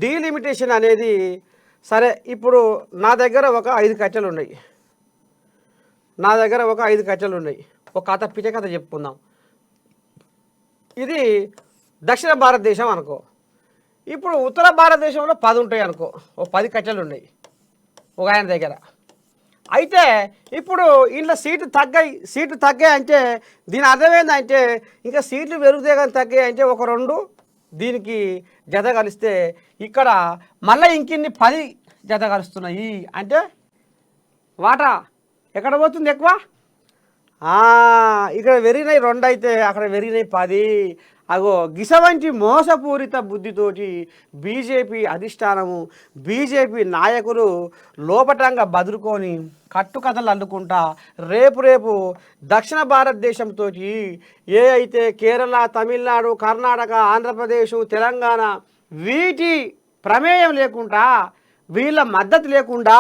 Delimitation అనేది సరే ఇప్పుడు నా దగ్గర ఒక 5 కట్టెలు ఉన్నాయి. ఒక కథ పిచ్చ కథ చెప్పుకుందాం. ఇది దక్షిణ భారతదేశం అనుకో. ఇప్పుడు ఉత్తర భారతదేశంలో 10 ఉంటాయి అనుకో. ఓ 10 కట్టెలు ఉన్నాయి ఒక ఆయన దగ్గర. అయితే ఇప్పుడు ఇంట్లో సీట్లు తగ్గాయి అంటే దీని అర్థం ఏంటంటే ఇంకా సీట్లు పెరుగుతాయి కానీ తగ్గాయి అంటే ఒక 2 దీనికి జత కలిస్తే ఇక్కడ మళ్ళీ ఇంకిన్ని 10 జత కలుస్తున్నాయి అంటే వాటా ఎక్కడ పోతుంది ఎక్కువ? ఇక్కడ వెరిగినాయి 2 అయితే అక్కడ వెరిగినాయి 10. అగో గిసవంటి మోసపూరిత బుద్ధితోటి బీజేపీ అధిష్టానము బీజేపీ నాయకులు లోపటంగా బదులుకొని కట్టుకథలు అల్లుకుంటా రేపు దక్షిణ భారతదేశంతో ఏ అయితే కేరళ, తమిళనాడు, కర్ణాటక, ఆంధ్రప్రదేశ్, తెలంగాణ వీటి ప్రమేయం లేకుండా వీళ్ళ మద్దతు లేకుండా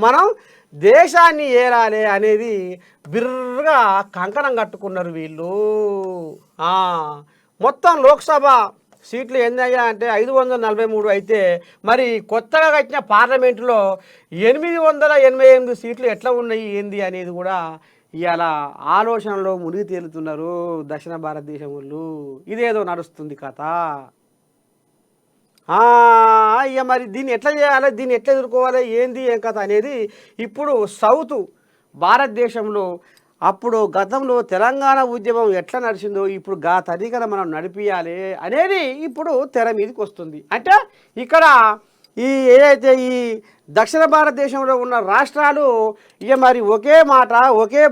మనం దేశాన్ని ఏలాలి అనేది బిర్రగా కంకణం కట్టుకున్నారు వీళ్ళు. మొత్తం లోక్సభ సీట్లు ఎన్ని అయ్యా అంటే 543 అయితే మరి కొత్తగా కట్టిన పార్లమెంటులో 888 సీట్లు ఎట్లా ఉన్నాయి ఏంది అనేది కూడా ఇవాళ ఆలోచనలో మునిగి తేలుతున్నారు దక్షిణ భారతదేశం వాళ్ళు. ఇదేదో నడుస్తుంది కథ. ఇక మరి దీన్ని ఎట్లా చేయాలి, దీన్ని ఎట్లా ఎదుర్కోవాలి, ఏంది ఏం కథ అనేది ఇప్పుడు సౌత్ భారతదేశంలో అప్పుడు గతంలో తెలంగాణ ఉద్యమం ఎట్లా నడిచిందో ఇప్పుడు తరీకన మనం నడిపియాలి అనేది ఇప్పుడు తెర మీదకి వస్తుంది. అంటే ఇక్కడ ఏదైతే ఈ దక్షిణ భారతదేశంలో ఉన్న రాష్ట్రాలు ఇక మరి ఒకే మాట ఒకే